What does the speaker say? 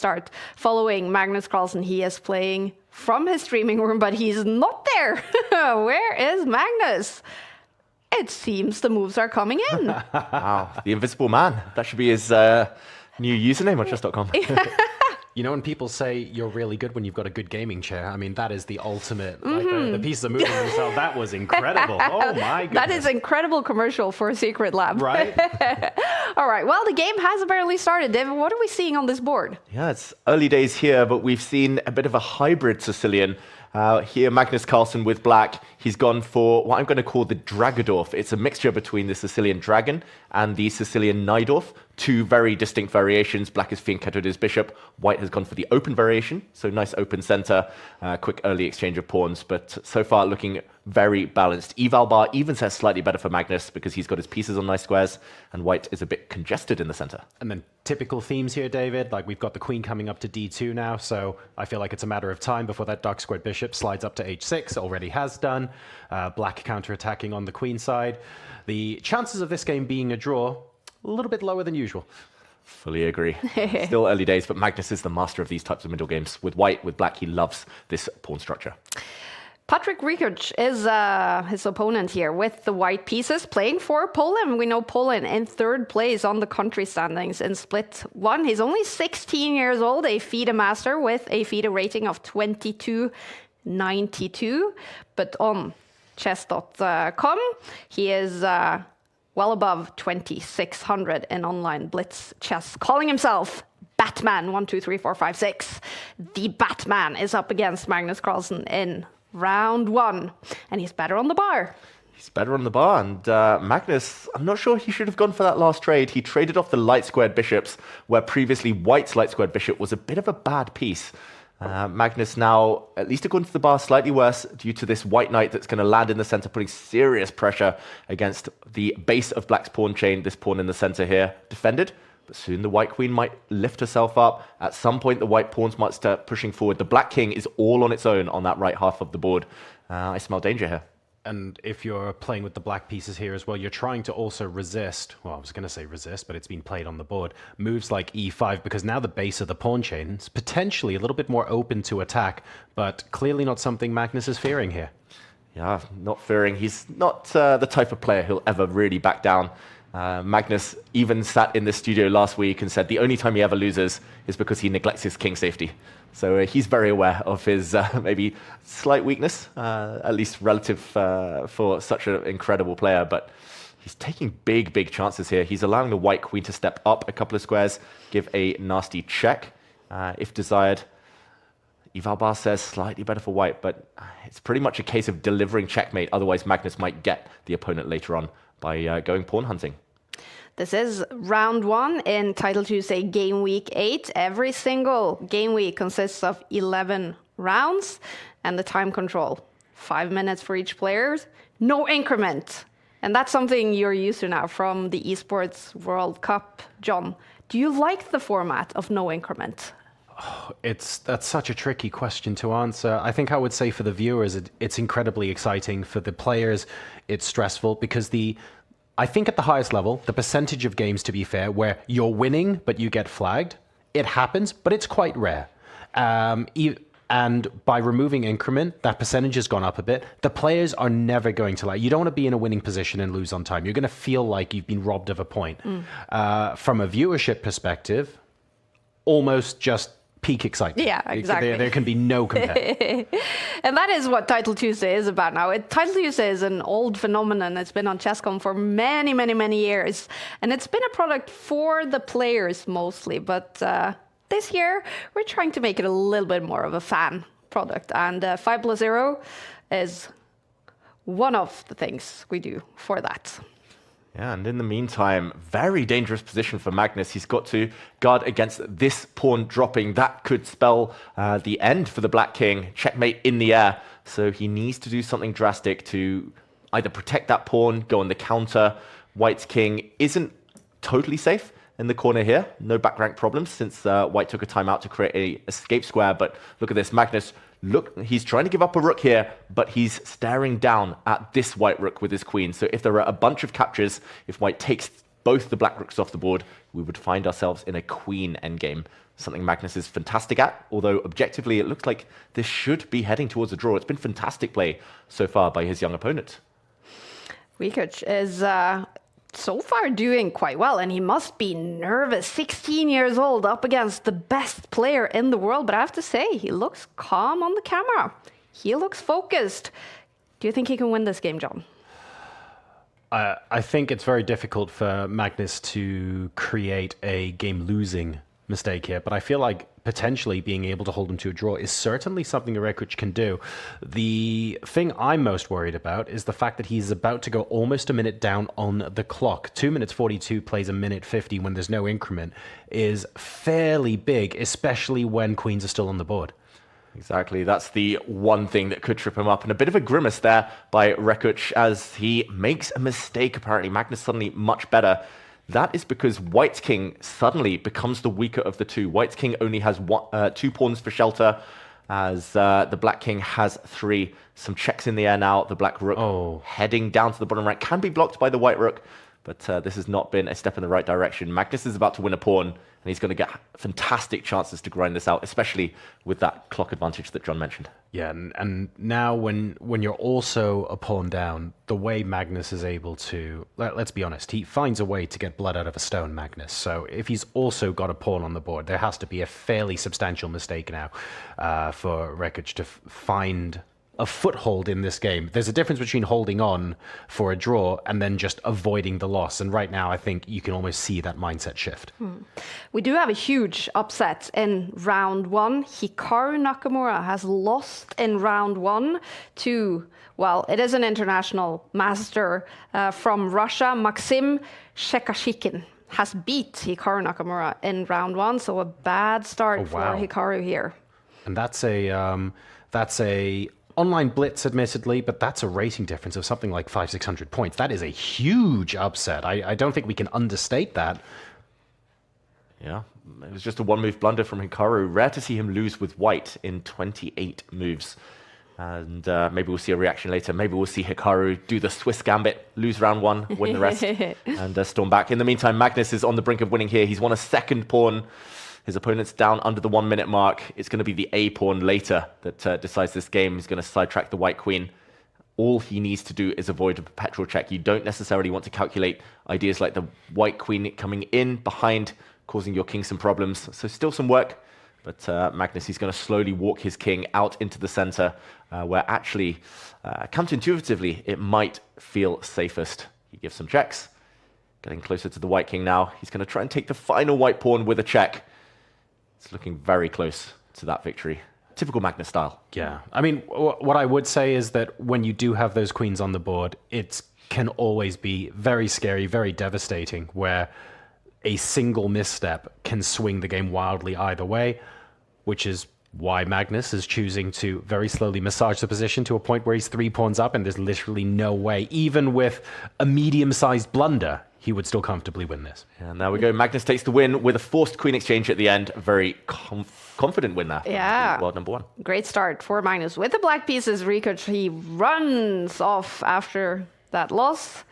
start following Magnus Carlsen. He is playing from his streaming room, but he's not there. Where is Magnus? It seems the moves are coming in. Wow, the invisible man. That should be his new username on chess.com. You know, when people say you're really good when you've got a good gaming chair, I mean, that is the ultimate. Like the pieces are moving themselves. That was incredible. Oh, my goodness. That is incredible commercial for a secret lab. Right? All right. Well, the game has apparently started. David, what are we seeing on this board? Yeah, it's early days here, but we've seen a bit of a hybrid Sicilian. Here, Magnus Carlsen with black. He's gone for what I'm going to call the Dragodorf. It's a mixture between the Sicilian Dragon and the Sicilian Najdorf. Two very distinct variations. Black has fianchettoed his bishop. White has gone for the open variation. So nice open center, quick early exchange of pawns. But so far looking very balanced. Eval bar even says slightly better for Magnus because he's got his pieces on nice squares and white is a bit congested in the center. And then typical themes here, David. Like we've got the queen coming up to d2 now. So I feel like it's a matter of time before that dark squared bishop slides up to h6. Already has done. Black counterattacking on the queen side. The chances of this game being a draw, a little bit lower than usual. Fully agree. Still early days, but Magnus is the master of these types of middle games. With white, with black, he loves this pawn structure. Patryk Rekuc is his opponent here with the white pieces playing for Poland. We know Poland in third place on the country standings in split one. He's only 16 years old, a FIDE master with a FIDE rating of 2292. But on chess.com, he is well above 2600 in online blitz chess, calling himself Batman 1, 2, 3, 4, 5, 6. The Batman is up against Magnus Carlsen in round one, and he's better on the bar. He's better on the bar, and Magnus, I'm not sure he should have gone for that last trade. He traded off the light squared bishops, where previously white's light squared bishop was a bit of a bad piece. Magnus now, at least according to the bar, slightly worse due to this white knight that's going to land in the center, putting serious pressure against the base of black's pawn chain. This pawn in the center here, defended, but soon the white queen might lift herself up. At some point, the white pawns might start pushing forward. The black king is all on its own on that right half of the board. I smell danger here. And if you're playing with the black pieces here as well, you're trying to also resist, well, I was going to say resist, but it's been played on the board, moves like e5, because now the base of the pawn chain is potentially a little bit more open to attack, but clearly not something Magnus is fearing here. Yeah, not fearing. He's not the type of player who'll ever really back down. Magnus even sat in the studio last week and said the only time he ever loses is because he neglects his king safety. So he's very aware of his maybe slight weakness, at least relative for such an incredible player. But he's taking big, big chances here. He's allowing the white queen to step up a couple of squares, give a nasty check if desired. Eval bar says slightly better for white, but it's pretty much a case of delivering checkmate. Otherwise, Magnus might get the opponent later on by going pawn hunting. This is round one in Title Tuesday Game Week 8. Every single game week consists of 11 rounds, and the time control, 5 minutes for each player, no increment. And that's something you're used to now from the Esports World Cup. John, do you like the format of no increment? That's such a tricky question to answer. I think I would say for the viewers, it's incredibly exciting. For the players, it's stressful because I think at the highest level, the percentage of games, to be fair, where you're winning but you get flagged, it happens, but it's quite rare. And by removing increment, that percentage has gone up a bit. The players are never going to you don't want to be in a winning position and lose on time. You're going to feel like you've been robbed of a point. From a viewership perspective, almost just peak excitement. Yeah, exactly. There can be no compare. And that is what Title Tuesday is about now. Title Tuesday is an old phenomenon. It's been on chesscom for many, many, many years. And it's been a product for the players mostly. But this year, we're trying to make it a little bit more of a fan product. And 5+0 is one of the things we do for that. Yeah, and in the meantime, very dangerous position for Magnus. He's got to guard against this pawn dropping. That could spell the end for the black king. Checkmate in the air. So he needs to do something drastic to either protect that pawn, go on the counter. White's king isn't totally safe in the corner here. No back rank problems since white took a timeout to create an escape square. But look at this, Magnus. Look, he's trying to give up a rook here, but he's staring down at this white rook with his queen. So if there are a bunch of captures, if white takes both the black rooks off the board, we would find ourselves in a queen endgame. something Magnus is fantastic at, although objectively it looks like this should be heading towards a draw. It's been fantastic play so far by his young opponent. Rekuc is so far doing quite well, and he must be nervous. 16 years old, up against the best player in the world, but I have to say, he looks calm on the camera. He looks focused. Do you think he can win this game, John? I think it's very difficult for Magnus to create a game-losing mistake here, but I feel like potentially being able to hold him to a draw is certainly something Rekuc can do. The thing I'm most worried about is the fact that he's about to go almost a minute down on the clock. 2 minutes 42 plays a minute 50 when there's no increment is fairly big, especially when queens are still on the board. Exactly, that's the one thing that could trip him up. And a bit of a grimace there by Rekuc as he makes a mistake, apparently. Magnus suddenly much better. That is because White's king suddenly becomes the weaker of the two. White's king only has 2 pawns for shelter, as the black king has 3. Some checks in the air now. The black rook heading down to the bottom rank can be blocked by the white rook, but this has not been a step in the right direction. Magnus is about to win a pawn, and he's going to get fantastic chances to grind this out, especially with that clock advantage that John mentioned. Yeah, and now when you're also a pawn down, the way Magnus is able to, let's be honest, he finds a way to get blood out of a stone, Magnus. So if he's also got a pawn on the board, there has to be a fairly substantial mistake now for Rekuc to find a foothold in this game. There's a difference between holding on for a draw and then just avoiding the loss. And right now, I think you can almost see that mindset shift. We do have a huge upset in round 1. Hikaru Nakamura has lost in round 1 to, well, it is an international master from Russia. Maxim Shekashikin has beat Hikaru Nakamura in round 1. So a bad start for Hikaru here. And that's a online blitz, admittedly, but that's a rating difference of something like 500-600 points. That is a huge upset. I don't think we can understate that. Yeah, it was just a 1-move blunder from Hikaru. Rare to see him lose with white in 28 moves. And maybe we'll see a reaction later. Maybe we'll see Hikaru do the Swiss gambit, lose round 1, win the rest, and storm back. In the meantime, Magnus is on the brink of winning here. He's won a second pawn. His opponent's down under the 1-minute mark. It's going to be the A pawn later that decides this game. He's going to sidetrack the white queen. All he needs to do is avoid a perpetual check. You don't necessarily want to calculate ideas like the white queen coming in behind, causing your king some problems. So still some work, but Magnus, he's going to slowly walk his king out into the center, where actually, counterintuitively, it might feel safest. He gives some checks, getting closer to the white king now. He's going to try and take the final white pawn with a check. It's looking very close to that victory. Typical Magnus style. Yeah. I mean, what I would say is that when you do have those queens on the board, it can always be very scary, very devastating, where a single misstep can swing the game wildly either way, which is why Magnus is choosing to very slowly massage the position to a point where he's 3 pawns up, and there's literally no way, even with a medium-sized blunder, he would still comfortably win this. And there we go. Magnus takes the win with a forced queen exchange at the end. A very confident win there. Yeah. World number 1. Great start for Magnus. With the black pieces, Rekuc, he runs off after that loss.